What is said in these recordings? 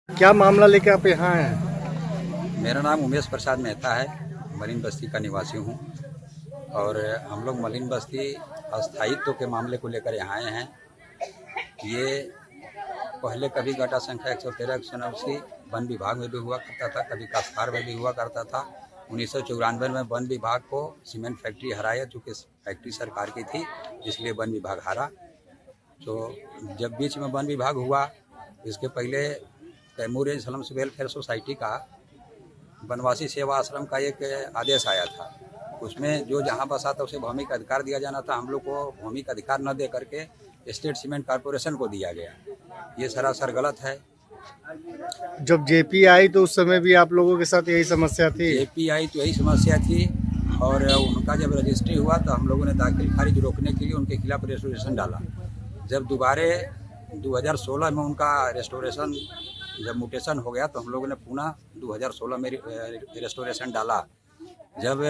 क्या मामला लेके आप यहाँ हैं? मेरा नाम उमेश प्रसाद मेहता है, मलिन बस्ती का निवासी हूँ। और हम लोग मलिन बस्ती अस्थायित्व के मामले को लेकर यहाँ आए हैं। ये पहले कभी गटा संख्या 113 189 वन विभाग में भी हुआ करता था, कभी काश्तकार में भी हुआ करता था। 1994 में वन विभाग को सीमेंट फैक्ट्री हराया, चूँकि फैक्ट्री सरकार की थी इसलिए वन विभाग हारा। तो जब बीच में वन विभाग हुआ, इसके पहले Kaimur range slums welfare society का वनवासी सेवा आश्रम का एक आदेश आया था। उसमें जो जहाँ बसा था उसे भौमिक अधिकार दिया जाना था। हम लोग को भौमिक अधिकार न दे करके स्टेट सीमेंट कॉरपोरेशन को दिया गया। ये सरासर गलत है। जब जेपी आई तो उस समय भी आप लोगों के साथ यही समस्या थी? जेपी आई तो यही समस्या थी, और उनका जब रजिस्ट्री हुआ तो हम लोगों ने दाखिल खारिज रोकने के लिए उनके खिलाफ रेस्टोरेशन डाला। जब दोबारे 2016 में उनका रेस्टोरेशन जब म्यूटेशन हो गया तो हम लोगों ने पुनः 2016 में रेस्टोरेशन डाला। जब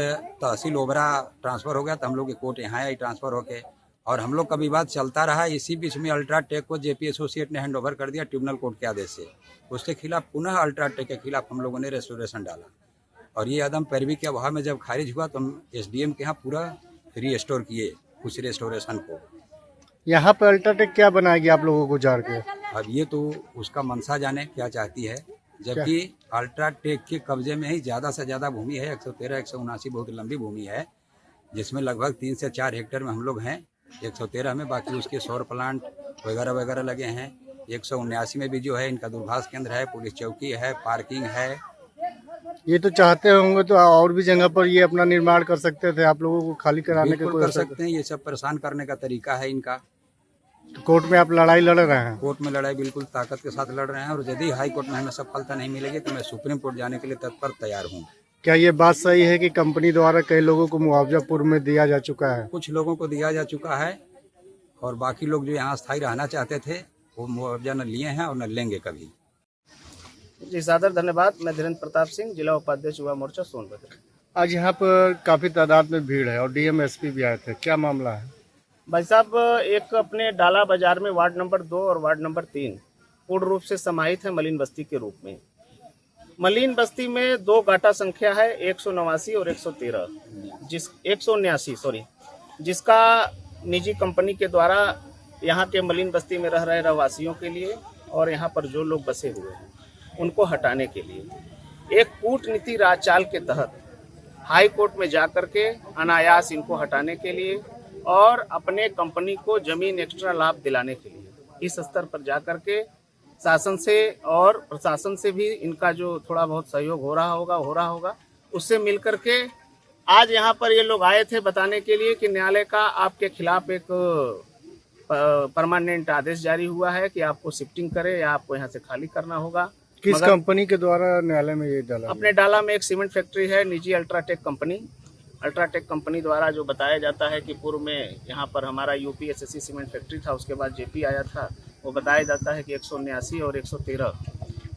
तहसील ओबरा ट्रांसफ़र हो गया तो हम लोग की कोर्ट यहाँ आई ट्रांसफ़र होके, और हम लोग का विवाद चलता रहा। इसी बीच में अल्ट्राटेक को जेपी एसोसिएट ने हैंड ओवर कर दिया ट्रिब्यूनल कोर्ट के आदेश से। उसके खिलाफ पुनः अल्ट्राटेक के खिलाफ हम लोगों ने रेस्टोरेशन डाला, और ये अदम पैरवी के अभाव में जब खारिज हुआ तो हम एसडीएम के यहाँ पूरा रीस्टोर किए उस रेस्टोरेशन को। यहाँ पर अल्ट्राटेक क्या बनाएगी आप लोगों को जार के? अब ये तो उसका मनसा जाने क्या चाहती है, जबकि अल्ट्राटेक के कब्जे में ही ज़्यादा से ज़्यादा भूमि है। 113 179 बहुत लंबी भूमि है, जिसमें लगभग 3 से 4 हेक्टेयर में हम लोग हैं 113 में। बाकी उसके सौर प्लांट वगैरह वगैरह लगे हैं। 179 में भी जो है इनका दूरभाष केंद्र है, पुलिस चौकी है, पार्किंग है। ये तो चाहते होंगे तो और भी जगह पर ये अपना निर्माण कर सकते थे, आप लोगों को खाली कराने का बिल्कुल कोई कर असर? सकते हैं। ये सब परेशान करने का तरीका है इनका। तो कोर्ट में आप लड़ाई लड़ रहे हैं? कोर्ट में लड़ाई बिल्कुल ताकत के साथ लड़ रहे हैं, और यदि हाई कोर्ट में हमें सफलता नहीं मिलेगी तो मैं सुप्रीम कोर्ट जाने के लिए तत्पर तैयार हूँ। क्या ये बात सही है कि कंपनी द्वारा कई लोगों को मुआवजा पूर्व में दिया जा चुका है? कुछ लोगों को दिया जा चुका है, और बाकी लोग जो यहाँ स्थायी रहना चाहते थे वो मुआवजा न लिए हैं और न लेंगे कभी। जी सादर धन्यवाद। मैं धीरेन्द्र प्रताप सिंह, जिला उपाध्यक्ष युवा मोर्चा सोनभद्र। आज यहाँ पर काफी तादाद में भीड़ है और डीएम एसपी भी आए थे, क्या मामला है? भाई साहब, एक अपने डाला बाजार में वार्ड नंबर 2 और वार्ड नंबर 3 पूर्ण रूप से समाहित है मलिन बस्ती के रूप में। मलिन बस्ती में 2 गाटा संख्या है, 189 और 113, 179 जिसका निजी कंपनी के द्वारा यहाँ के मलिन बस्ती में रह रहे रहवासियों के लिए और यहाँ पर जो लोग बसे हुए हैं उनको हटाने के लिए एक कूटनीति राजचाल के तहत हाई कोर्ट में जा कर के अनायास इनको हटाने के लिए और अपने कंपनी को जमीन एक्स्ट्रा लाभ दिलाने के लिए इस स्तर पर जा कर के शासन से और प्रशासन से भी इनका जो थोड़ा बहुत सहयोग हो रहा होगा उससे मिल कर के आज यहाँ पर ये लोग आए थे बताने के लिए कि न्यायालय का आपके खिलाफ एक परमानेंट आदेश जारी हुआ है कि आपको शिफ्टिंग करे या आपको यहाँ से खाली करना होगा। किस कंपनी के द्वारा न्यायालय में ये डाला? अपने डाला में एक सीमेंट फैक्ट्री है, निजी अल्ट्राटेक कंपनी द्वारा जो बताया जाता है कि पूर्व में यहाँ पर हमारा यूपीएसएससी सीमेंट फैक्ट्री था, उसके बाद जेपी आया था। वो बताया जाता है कि 179 और 113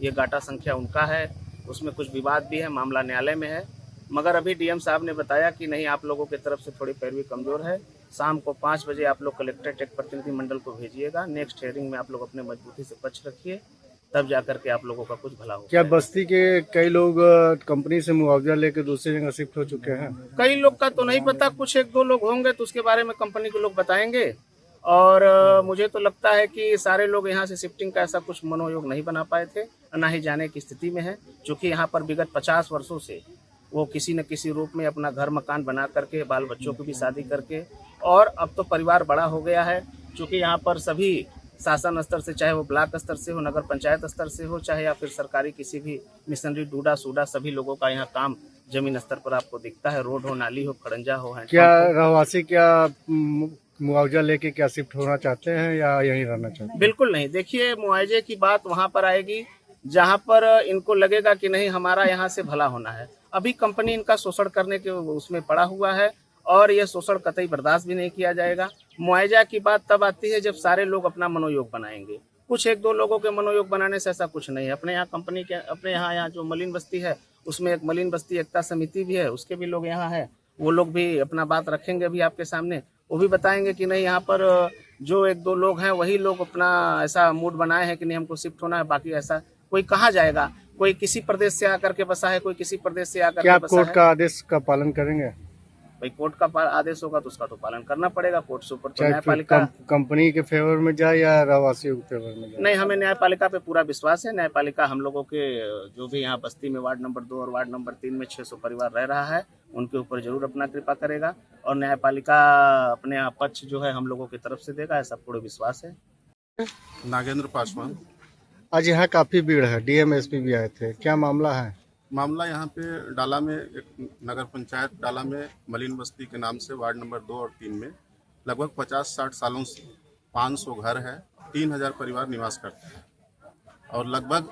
ये गाटा संख्या उनका है। उसमें कुछ विवाद भी है, मामला न्यायालय में है। मगर अभी डीएम साहब ने बताया कि नहीं, आप लोगों की तरफ से थोड़ी पैरवी कमज़ोर है। शाम को 5 बजे आप लोग कलेक्ट्रेट एक प्रतिनिधि मंडल को भेजिएगा। नेक्स्ट हियरिंग में आप लोग अपने मजबूती से पक्ष रखिए, तब जाकर के आप लोगों का कुछ भला हो। क्या बस्ती के कई लोग कंपनी से मुआवजा लेकर दूसरी जगह शिफ्ट हो चुके हैं? कई लोग का तो नहीं पता, कुछ 1-2 लोग होंगे तो उसके बारे में कंपनी के लोग बताएंगे। और मुझे तो लगता है कि सारे लोग यहाँ से शिफ्टिंग का ऐसा कुछ मनोयोग नहीं बना पाए थे, ना ही जाने की स्थिति में है। चूँकि यहाँ पर विगत 50 वर्षों से वो किसी न किसी रूप में अपना घर मकान बना करके, बाल बच्चों की भी शादी करके, और अब तो परिवार बड़ा हो गया है। चूँकि यहाँ पर सभी शासन स्तर से, चाहे वो ब्लॉक स्तर से हो, नगर पंचायत स्तर से हो, चाहे या फिर सरकारी किसी भी मिशनरी डूडा सूडा, सभी लोगों का यहाँ काम जमीन स्तर पर आपको दिखता है। रोड हो, नाली हो, खड़ंजा हो। क्या रहवासी क्या मुआवजा लेके क्या शिफ्ट होना चाहते हैं या यहीं रहना चाहते हैं? बिल्कुल नहीं। देखिए, मुआवजे की बात वहाँ पर आएगी जहाँ पर इनको लगेगा कि नहीं, हमारा यहाँ से भला होना है। अभी कंपनी इनका शोषण करने के उसमें पड़ा हुआ है और यह शोषण कतई बर्दाश्त भी नहीं किया जाएगा। मुआवजा की बात तब आती है जब सारे लोग अपना मनोयोग बनाएंगे। कुछ 1-2 लोगों के मनोयोग बनाने से ऐसा कुछ नहीं है। अपने यहाँ कंपनी के, अपने यहाँ जो मलिन बस्ती है उसमें एक मलिन बस्ती एकता समिति भी है, उसके भी लोग यहाँ है। वो लोग भी अपना बात रखेंगे अभी आपके सामने। वो भी बताएंगे कि नहीं, यहाँ पर जो 1-2 लोग हैं वही लोग अपना ऐसा मूड बनाए हैं कि नहीं हमको शिफ्ट होना है, बाकी ऐसा कोई कहाँ जाएगा, कोई किसी प्रदेश से आकर के बसा है, कोई किसी प्रदेश से आकर क्या के आप बसा कोर्ट है। का आदेश का पालन करेंगे? भाई कोर्ट का आदेश होगा तो उसका तो पालन करना पड़ेगा। कोर्ट से ऊपर तो चाहे फिर न्यायपालिका। कंपनी के फेवर में जाए या रहवासियों के फेवर में जाए? नहीं, हमें न्यायपालिका पे पूरा विश्वास है। न्यायपालिका हम लोगों के जो भी यहाँ बस्ती में वार्ड नंबर 2 और वार्ड नंबर 3 में 600 परिवार रह रहा है, उनके ऊपर जरूर अपना कृपा करेगा और न्यायपालिका अपने पक्ष जो है हम लोगों की तरफ से देगा, ऐसा पूरा विश्वास है। नागेंद्र पासवान। आज यहाँ काफी भीड़ है, डीएम एसपी भी आए थे, क्या मामला है? मामला यहाँ पे डाला में एक नगर पंचायत डाला में मलिन बस्ती के नाम से वार्ड नंबर 2 और 3 में लगभग 50-60 सालों से 500 घर है, 3000 परिवार निवास करते हैं और लगभग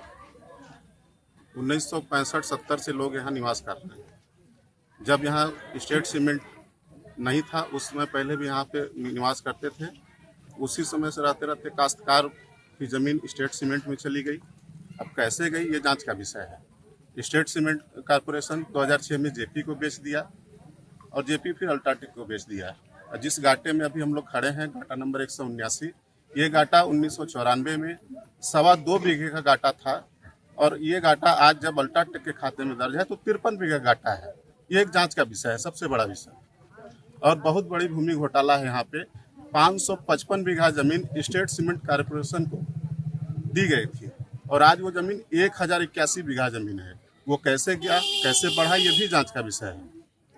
1965-70 से लोग यहाँ निवास कर रहे हैं। जब यहाँ स्टेट सीमेंट नहीं था उस समय पहले भी यहाँ पे निवास करते थे। उसी समय से रहते रहते काश्तकार की ज़मीन स्टेट सीमेंट में चली गई। अब कैसे गई ये जांच का विषय है। स्टेट सीमेंट कॉरपोरेशन 2006 में जेपी को बेच दिया और जेपी फिर अल्ट्राटेक को बेच दिया। और जिस घाटे में अभी हम लोग खड़े हैं, घाटा नंबर 179, ये घाटा 1994 में 2.25 बीघे का घाटा था और ये घाटा आज जब अल्ट्राटेक के खाते में दर्ज है तो 53 बीघा घाटा है। ये एक जांच का विषय है, सबसे बड़ा विषय। और बहुत बड़ी भूमि घोटाला है। यहाँ पे 555 बीघा जमीन स्टेट सीमेंट कॉरपोरेशन को दी गई थी और आज वो जमीन 1081 बीघा जमीन है। वो कैसे गया, कैसे बढ़ा, ये भी जांच का विषय है।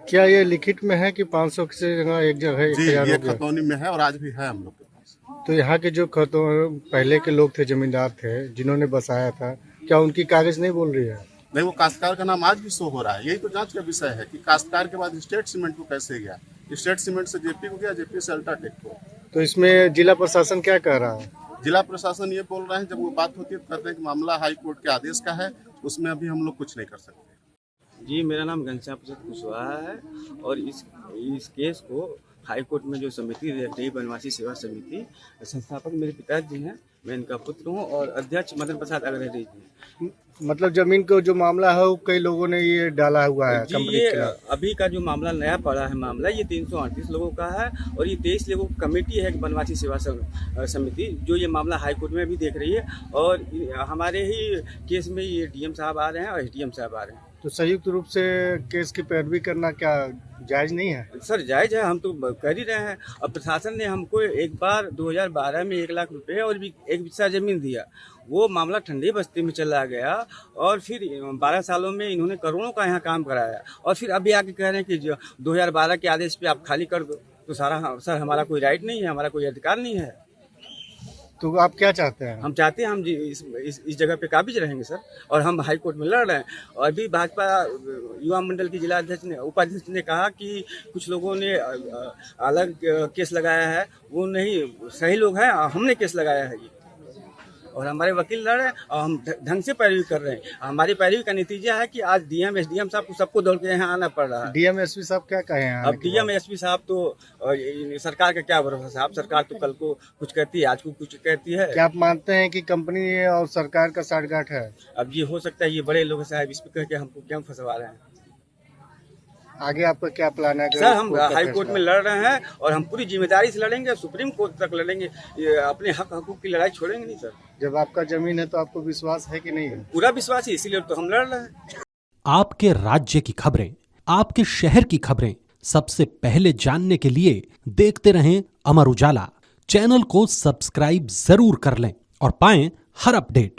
क्या ये लिखित में है कि 500 की जगह एक जगह जी, 1000 ये हो गया? खतौनी में है और आज भी है हम लोग के पास। तो यहाँ के जो पहले के लोग थे, जमींदार थे, जिन्होंने बसाया था, क्या उनकी कागज नहीं बोल रही है? नहीं, वो काश्तकार का नाम आज भी शो हो रहा है। यही तो जांच का विषय है कि काश्तकार के बाद स्टेट सीमेंट को कैसे गया, स्टेट सीमेंट से जेपी को गया, जेपी से अल्ट्राटेक को। तो इसमें जिला प्रशासन क्या कह रहा है? जिला प्रशासन ये बोल रहे हैं, जब वो बात होती है तो कहते हैं कि मामला हाई कोर्ट के आदेश का है, उसमें अभी हम लोग कुछ नहीं कर सकते। जी, मेरा नाम घनश्याम प्रसाद कुशवाहा है और इस केस को हाई कोर्ट में जो समिति रही, वनवासी सेवा समिति, संस्थापक मेरे पिताजी हैं, मैं इनका पुत्र हूं और अध्यक्ष मदन प्रसाद अग्रहरी जी। मतलब जमीन को जो मामला है वो कई लोगों ने ये डाला हुआ है जी, कंपनी ये के खिलाफ। अभी का जो मामला नया पड़ा है मामला, ये 338 लोगों का है और ये 23 लोगों की कमेटी है वनवासी सेवा समिति, जो ये मामला हाई कोर्ट में भी देख रही है और हमारे ही केस में ये डीएम साहब आ रहे हैं और एसडीएम साहब आ रहे हैं। तो संयुक्त रूप से केस की पैरवी करना क्या जायज नहीं है? सर जायज है, हम तो कर ही रहे हैं। अब प्रशासन ने हमको एक बार 2012 में 1 लाख रुपए और भी एक बिस्सा जमीन दिया। वो मामला ठंडी बस्ती में चला गया और फिर 12 सालों में इन्होंने करोड़ों का यहाँ काम कराया और फिर अभी आके कह रहे हैं कि 2012 के आदेश पे आप खाली कर दो। तो सर हमारा कोई राइट नहीं है, हमारा कोई अधिकार नहीं है। तो आप क्या चाहते हैं? हम चाहते हैं हम जी इस जगह पे काबिज रहेंगे सर और हम हाई कोर्ट में लड़ रहे हैं। और अभी भाजपा युवा मंडल की जिला अध्यक्ष ने, उपाध्यक्ष ने कहा कि कुछ लोगों ने अलग केस लगाया है, वो नहीं सही लोग हैं, हमने केस लगाया है ये और हमारे वकील लड़ रहे हैं और हम ढंग से पैरवी कर रहे हैं। हमारी पैरवी का नतीजा है कि आज डीएम एसडीएम साहब को सबको दौड़ के यहाँ आना पड़ रहा है। डीएम एसपी साहब क्या कहे हैं? अब डीएम एसपी साहब तो सरकार का क्या भरोसा साहब, सरकार तो कल को कुछ कहती है, आज को कुछ कहती है। क्या आप मानते हैं कि कंपनी और सरकार का साठगांठ है? अब ये हो सकता है ये बड़े लोग साहब इस पे कह के हमको क्यों फंसवा रहे हैं। आगे आपका क्या प्लान है? सर हम हाई कोर्ट में लड़ रहे हैं और हम पूरी जिम्मेदारी से लड़ेंगे, सुप्रीम कोर्ट तक लड़ेंगे, अपने हक हकूक की लड़ाई छोड़ेंगे नहीं सर। जब आपका जमीन है तो आपको विश्वास है कि नहीं है? पूरा विश्वास है, इसीलिए तो हम लड़ रहे हैं। आपके राज्य की खबरें, आपके शहर की खबरें सबसे पहले जानने के लिए देखते रहें अमर उजाला। चैनल को सब्सक्राइब जरूर कर लें और पाएं हर अपडेट।